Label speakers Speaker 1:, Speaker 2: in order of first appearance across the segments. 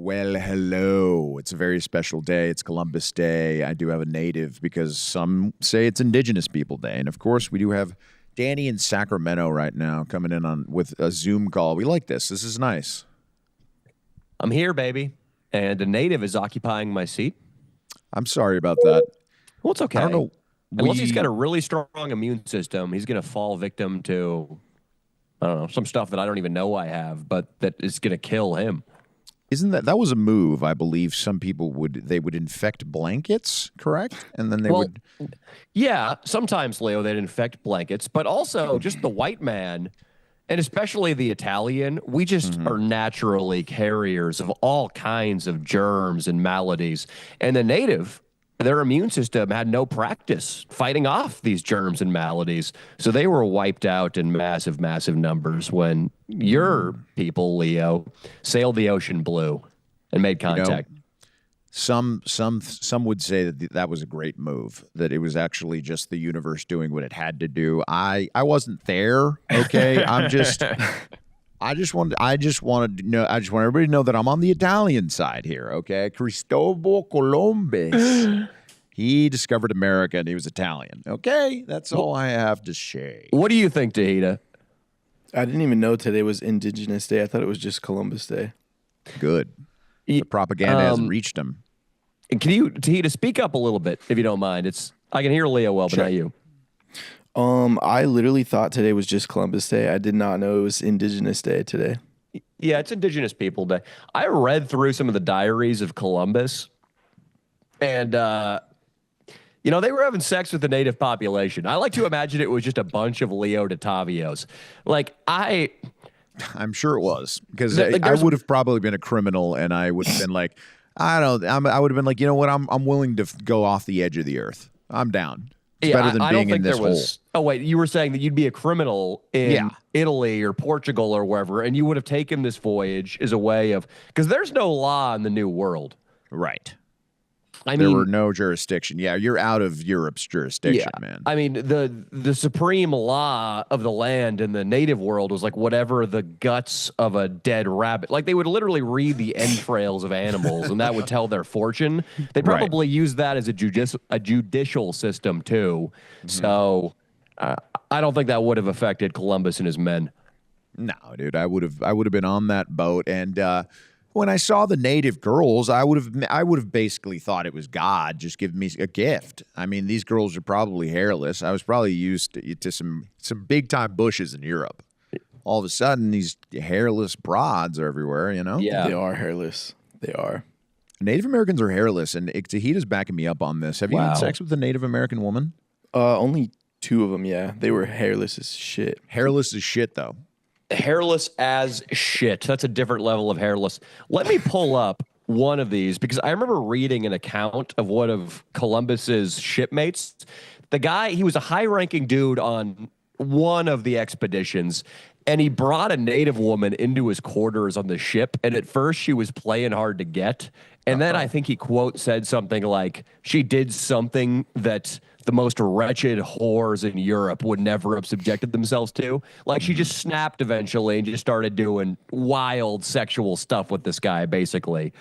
Speaker 1: Well, hello. It's a very special day. It's Columbus Day. I do have a native because some say it's Indigenous People Day. And of course, we do have Danny in Sacramento right now coming in on with a Zoom call. We like this. This is nice.
Speaker 2: I'm here, baby. And a native is occupying my seat.
Speaker 1: I'm sorry about that.
Speaker 2: Well, it's okay.
Speaker 1: I don't know.
Speaker 2: Unless he's got a really strong immune system, he's going to fall victim to, I don't know, some stuff that I don't even know I have, but that is going to kill him.
Speaker 1: Isn't that was a move? I believe some people would infect blankets, correct? And then they would.
Speaker 2: Yeah, sometimes Leo they'd infect blankets, but also just the white man, and especially the Italian. We just are naturally carriers of all kinds of germs and maladies, and the native, their immune system had no practice fighting off these germs and maladies. So they were wiped out in massive, massive numbers when your people, Leo, sailed the ocean blue and made contact.
Speaker 1: You know, some would say that that was a great move, that it was actually just the universe doing what it had to do. I wasn't there, okay? I just want everybody to know that I'm on the Italian side here, okay? Cristobal Columbus. He discovered America and he was Italian. Okay? That's all I have to say.
Speaker 2: What do you think, Tahita?
Speaker 3: I didn't even know today was Indigenous Day. I thought it was just Columbus Day.
Speaker 1: Good. The propaganda hasn't reached him.
Speaker 2: Can you, Tahita, speak up a little bit, if you don't mind? I can hear Leo well, but not you.
Speaker 3: I literally thought today was just Columbus Day. I did not know it was Indigenous Day today.
Speaker 2: Yeah, it's Indigenous People Day. I read through some of the diaries of Columbus, and they were having sex with the native population. I like to imagine it was just a bunch of Leo Dottavios.
Speaker 1: I'm sure it was, because I would have probably been a criminal, and I would have been like, I would have been like, you know what? I'm willing to go off the edge of the earth. I'm down. It's better than being in this hole.
Speaker 2: Oh, wait, you were saying that you'd be a criminal in Italy or Portugal or wherever, and you would have taken this voyage as a way of, because there's no law in the New World.
Speaker 1: Right. There were no jurisdiction. Yeah, you're out of Europe's jurisdiction, man.
Speaker 2: I mean, the supreme law of the land in the native world was like whatever the guts of a dead rabbit. Like they would literally read the entrails of animals, and that would tell their fortune. They probably use that as a judicial system too. So I don't think that would have affected Columbus and his men.
Speaker 1: No, dude, I would have been on that boat, and when I saw the native girls, I would have basically thought it was God just giving me a gift. I mean, these girls are probably hairless. I was probably used to some big time bushes in Europe. All of a sudden, these hairless broads are everywhere. You know?
Speaker 3: Yeah, they are hairless. They are.
Speaker 1: Native Americans are hairless, and Tahita's backing me up on this. Have you had sex with a Native American woman?
Speaker 3: Only 2 of them. Yeah, they were hairless as shit.
Speaker 1: Hairless as shit, though.
Speaker 2: Hairless as shit. That's a different level of hairless. Let me pull up one of these because I remember reading an account of one of Columbus's shipmates. The guy, he was a high-ranking dude on one of the expeditions, and he brought a native woman into his quarters on the ship, and at first she was playing hard to get, and then I think he quote said something like, she did something that the most wretched whores in Europe would never have subjected themselves to. Like, she just snapped eventually and just started doing wild sexual stuff with this guy, basically.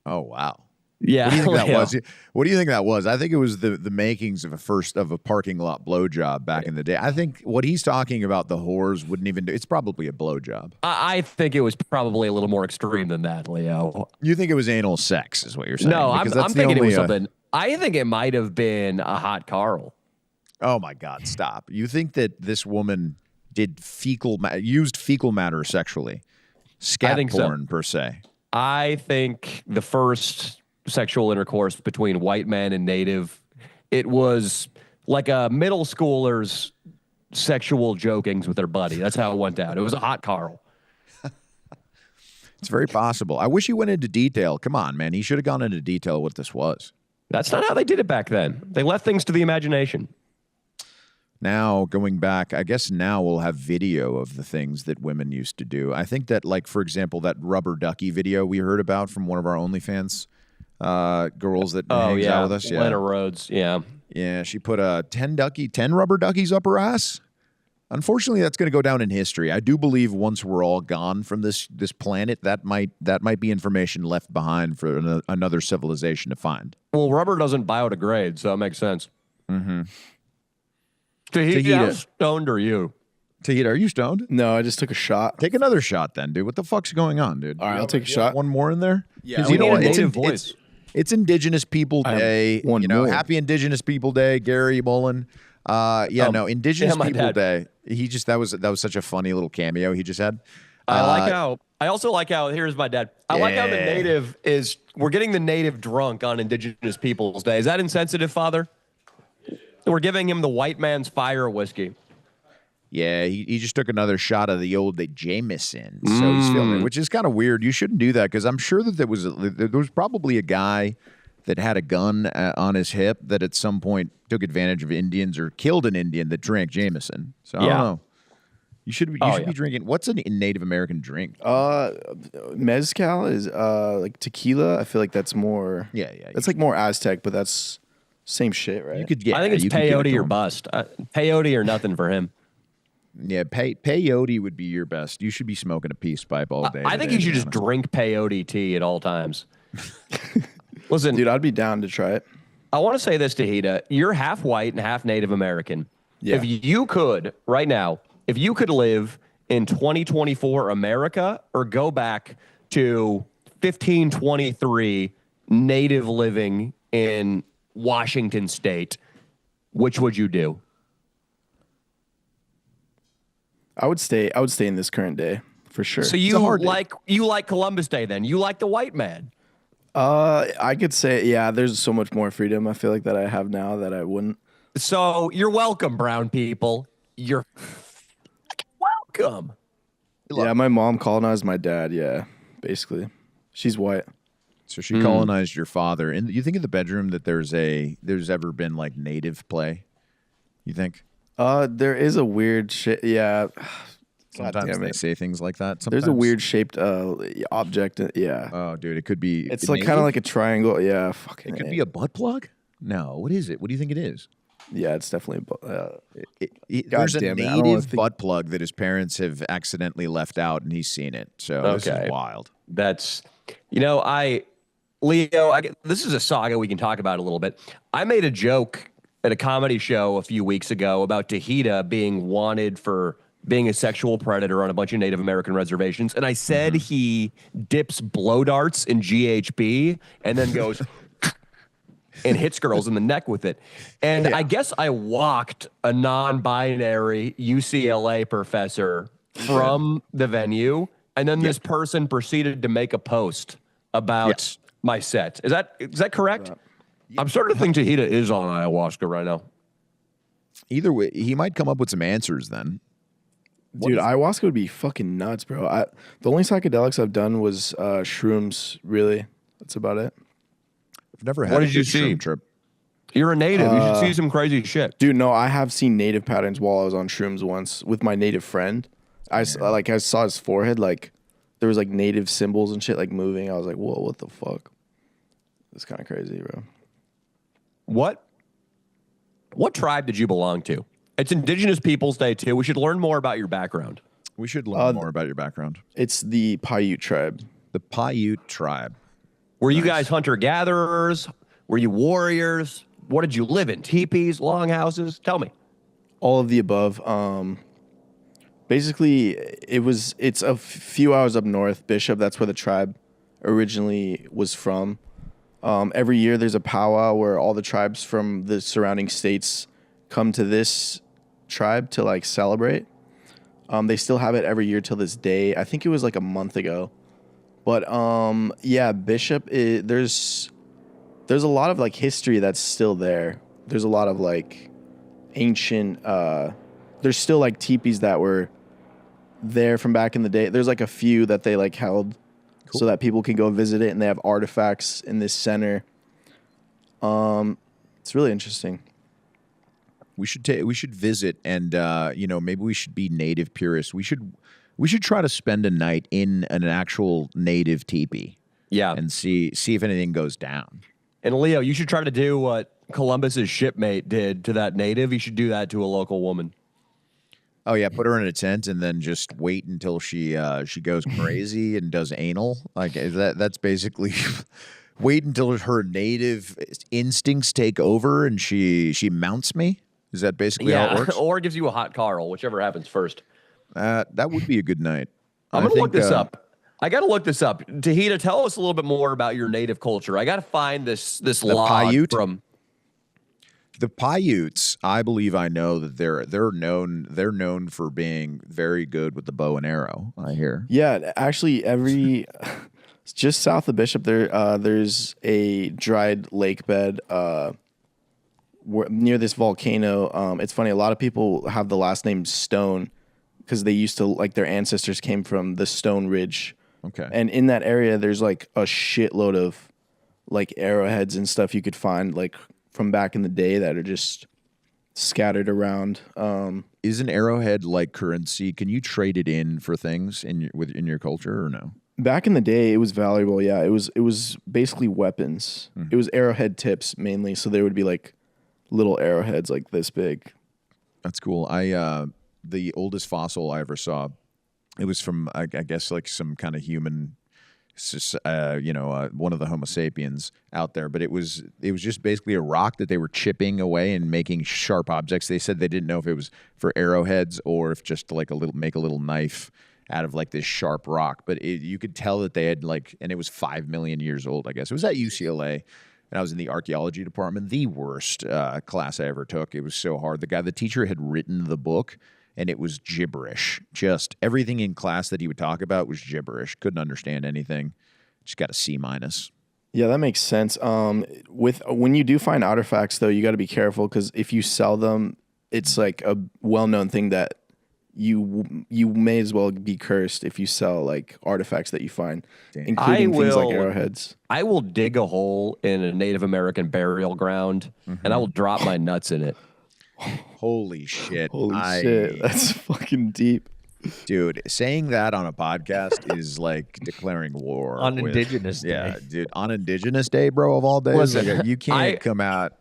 Speaker 1: Oh, wow.
Speaker 2: Yeah.
Speaker 1: What do you think that was? What do you think that was? I think it was the makings of a parking lot blowjob back in the day. I think what he's talking about, the whores wouldn't even do. It's probably a blowjob.
Speaker 2: I think it was probably a little more extreme than that, Leo.
Speaker 1: You think it was anal sex is what you're saying?
Speaker 2: No, I'm thinking it was something. I think it might have been a hot Carl.
Speaker 1: Oh my God, stop. You think that this woman did used fecal matter sexually? Scat porn, per se.
Speaker 2: I think the first sexual intercourse between white man and native, it was like a middle schooler's sexual jokings with their buddy. That's how it went down. It was a hot Carl.
Speaker 1: It's very possible. I wish he went into detail. Come on, man. He should have gone into detail what this was.
Speaker 2: That's not how they did it back then. They left things to the imagination.
Speaker 1: Now, going back, I guess now we'll have video of the things that women used to do. I think that, like, for example, that rubber ducky video we heard about from one of our OnlyFans girls that hangs out with us.
Speaker 2: Lena Rhodes,
Speaker 1: Yeah, she put 10 rubber duckies up her ass. Unfortunately, that's going to go down in history. I do believe once we're all gone from this planet, that might be information left behind for another civilization to find.
Speaker 2: Well, rubber doesn't biodegrade, so it makes sense.
Speaker 1: Mm-hmm.
Speaker 2: Tahiti, how stoned are you?
Speaker 1: Tahiti, are you stoned?
Speaker 3: No, I just took a shot.
Speaker 1: Take another shot then, dude. What the fuck's going on, dude?
Speaker 3: All right, I'll take a shot.
Speaker 1: One more in there?
Speaker 3: Yeah,
Speaker 2: we need a native voice.
Speaker 1: It's Indigenous People Day.
Speaker 3: One more.
Speaker 1: Happy Indigenous People Day, Gary Mullen. Indigenous People Day. He just that was such a funny little cameo he just had.
Speaker 2: I also like how here's my dad. I like how the native we're getting the native drunk on Indigenous Peoples Day. Is that insensitive, Father? We're giving him the white man's fire whiskey.
Speaker 1: Yeah, he just took another shot of the old Jameson, so he's feeling it, which is kind of weird. You shouldn't do that because I'm sure that there was probably a guy that had a gun on his hip that at some point took advantage of Indians or killed an Indian that drank Jameson. So I don't know. You should be drinking. What's a Native American drink?
Speaker 3: Mezcal is like tequila. I feel like that's more.
Speaker 1: Yeah.
Speaker 3: That's like more Aztec, but that's same shit, right?
Speaker 1: You could.
Speaker 2: I think it's peyote or bust. Peyote or nothing for him.
Speaker 1: Yeah, peyote would be your best. You should be smoking a peace pipe all day.
Speaker 2: I think you should just drink peyote tea at all times. Listen,
Speaker 3: dude, I'd be down to try it.
Speaker 2: I want to say this to Hida. You're half white and half Native American.
Speaker 3: Yeah.
Speaker 2: If you could, right now, if you could live in 2024 America or go back to 1523 Native living in Washington State, which would you do?
Speaker 3: I would stay in this current day for sure.
Speaker 2: So you like Columbus Day then? You like the white man?
Speaker 3: I could say, yeah, there's so much more freedom I feel like that I have now that I wouldn't.
Speaker 2: So you're welcome, brown people. You're welcome.
Speaker 3: Yeah, my mom colonized my dad. Yeah, basically. She's white.
Speaker 1: So she colonized your father. And you think in the bedroom that there's ever been like native play? You think?
Speaker 3: There is a weird shit. Yeah.
Speaker 1: Sometimes they say things like that. Sometimes.
Speaker 3: There's a weird shaped object. Yeah.
Speaker 1: Oh, dude, it could be.
Speaker 3: It's like kind of like a triangle. Yeah. Fucking.
Speaker 1: It could be a butt plug. No, what is it? What do you think it is?
Speaker 3: Yeah, it's definitely.
Speaker 1: There's a native butt plug that his parents have accidentally left out, and he's seen it. So this is wild.
Speaker 2: That's, this is a saga we can talk about a little bit. I made a joke at a comedy show a few weeks ago about Tahita being wanted for being a sexual predator on a bunch of Native American reservations. And I said he dips blow darts in GHB and then goes and hits girls in the neck with it. And I guess I walked a non-binary UCLA professor from the venue. And then this person proceeded to make a post about my set. Is that correct? I'm starting to think Tahita is on ayahuasca right now.
Speaker 1: Either way, he might come up with some answers then.
Speaker 3: Dude, ayahuasca would be fucking nuts, bro. The only psychedelics I've done was shrooms, really. That's about it.
Speaker 1: I've never had
Speaker 2: what did you see?
Speaker 1: Trip.
Speaker 2: You're a native. You should see some crazy shit.
Speaker 3: Dude, no, I have seen native patterns while I was on shrooms once with my native friend. I saw his forehead, like, there was, like, native symbols and shit, like, moving. I was like, whoa, what the fuck? It's kind of crazy, bro.
Speaker 2: What tribe did you belong to? It's Indigenous Peoples Day, too. We should learn more about your background.
Speaker 1: We should learn more about your background.
Speaker 3: It's the Paiute tribe.
Speaker 1: The Paiute tribe.
Speaker 2: Were you guys hunter-gatherers? Were you warriors? What did you live in? Teepees, longhouses? Tell me.
Speaker 3: All of the above. Basically, it's a few hours up north, Bishop. That's where the tribe originally was from. Every year there's a powwow where all the tribes from the surrounding states come to this tribe to like celebrate. They still have it every year till this day. I think it was like a month ago. But Bishop, there's a lot of like history that's still there. There's a lot of like ancient there's still like teepees that were there from back in the day. There's like a few that they like held so that people can go visit it, and they have artifacts in this center. It's really interesting.
Speaker 1: We should visit, and maybe we should be native purists. We should try to spend a night in an actual native teepee.
Speaker 2: Yeah,
Speaker 1: and see if anything goes down.
Speaker 2: And Leo, you should try to do what Columbus's shipmate did to that native. You should do that to a local woman.
Speaker 1: Oh yeah, put her in a tent and then just wait until she goes crazy and does anal. Like that's basically wait until her native instincts take over and she mounts me. Is that basically how it works?
Speaker 2: Or gives you a hot Carl, whichever happens first.
Speaker 1: That would be a good night.
Speaker 2: I'm gonna look this up. I gotta look this up. Tahita, tell us a little bit more about your native culture. I gotta find this log
Speaker 1: Paiute?
Speaker 2: from
Speaker 1: The Paiutes. I believe I know that they're known for being very good with the bow and arrow. I hear.
Speaker 3: Yeah, actually, just south of Bishop, there's a dried lake bed near this volcano. It's funny. A lot of people have the last name Stone because they used to like their ancestors came from the Stone Ridge.
Speaker 1: Okay.
Speaker 3: And in that area, there's like a shitload of like arrowheads and stuff you could find like from back in the day that are just scattered around.
Speaker 1: Is an arrowhead like currency? Can you trade it in for things in your culture or no?
Speaker 3: Back in the day, it was valuable. Yeah, it was basically weapons.
Speaker 1: Mm-hmm.
Speaker 3: It was arrowhead tips mainly, so there would be like little arrowheads like this big.
Speaker 1: That's cool. The oldest fossil I ever saw, it was from I guess like some kind of human, one of the Homo sapiens out there. But it was just basically a rock that they were chipping away and making sharp objects. They said they didn't know if it was for arrowheads or if just to like make a little knife out of like this sharp rock. But you could tell that they had and it was 5 million years old. I guess it was at UCLA. And I was in the archaeology department, the worst class I ever took. It was so hard. The teacher had written the book, and it was gibberish. Just everything in class that he would talk about was gibberish. Couldn't understand anything. Just got a C-.
Speaker 3: Yeah, that makes sense. When you do find artifacts, though, you got to be careful because if you sell them, it's like a well-known thing that you may as well be cursed if you sell like artifacts that you find, including things like arrowheads.
Speaker 2: I will dig a hole in a Native American burial ground, and I will drop my nuts in it.
Speaker 1: Holy shit.
Speaker 3: Holy shit. That's fucking deep.
Speaker 1: Dude, saying that on a podcast is like declaring war.
Speaker 4: On Indigenous Day.
Speaker 1: Yeah, dude. On Indigenous Day, bro, of all days.
Speaker 2: Listen,
Speaker 1: you can't come out.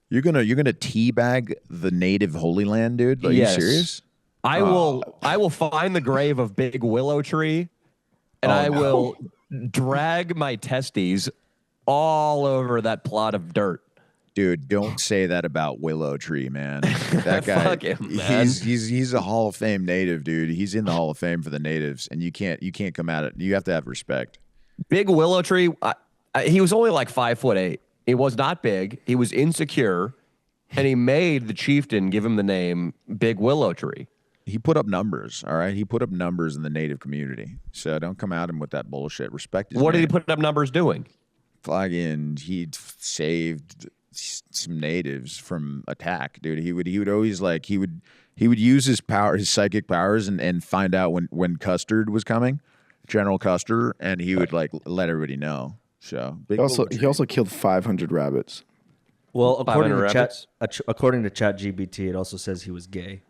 Speaker 1: You're gonna teabag the native Holy Land, dude? Are you serious?
Speaker 2: I will find the grave of Big Willow Tree, and I will drag my testes all over that plot of dirt.
Speaker 1: Dude, don't say that about Willow Tree, man. That guy,
Speaker 2: Fuck him, man.
Speaker 1: He's a Hall of Fame native, dude. He's in the Hall of Fame for the natives, and you can't come at it. You have to have respect.
Speaker 2: Big Willow Tree, he was only like 5'8". He was not big. He was insecure, and he made the chieftain give him the name Big Willow Tree.
Speaker 1: He put up numbers, all right? He put up numbers in the native community. So don't come at him with that bullshit. Respect his
Speaker 2: What
Speaker 1: name.
Speaker 2: did he put up numbers doing?
Speaker 1: Fucking, he'd saved some natives from attack, dude. He would always he would use his psychic powers and find out when Custard was coming, General Custer, and he would let everybody know. So
Speaker 3: he also killed 500 rabbits.
Speaker 4: Well, according to ChatGPT, it also says he was gay.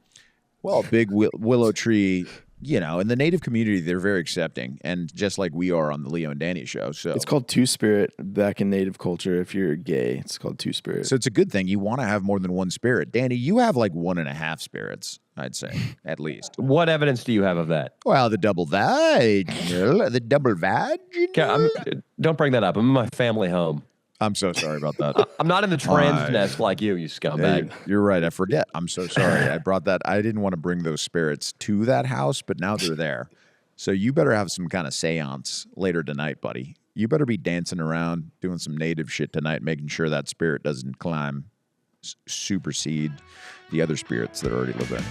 Speaker 1: Well, Big Willow Tree, in the native community, they're very accepting, and just like we are on the Leo and Danny show. So
Speaker 3: it's called two-spirit back in native culture. If you're gay, it's called two-spirit.
Speaker 1: So it's a good thing. You want to have more than one spirit. Danny, you have like 1.5 spirits, I'd say, at least.
Speaker 2: What evidence do you have of that?
Speaker 1: Well, the double vaginal.
Speaker 2: Don't bring that up. I'm in my family home.
Speaker 1: I'm so sorry about that.
Speaker 2: I'm not in the trans nest like you scumbag.
Speaker 1: Hey, you're right. I forget. I'm so sorry. I brought that. I didn't want to bring those spirits to that house, but now they're there. So you better have some kind of seance later tonight, buddy. You better be dancing around, doing some native shit tonight, making sure that spirit doesn't supersede the other spirits that already live there.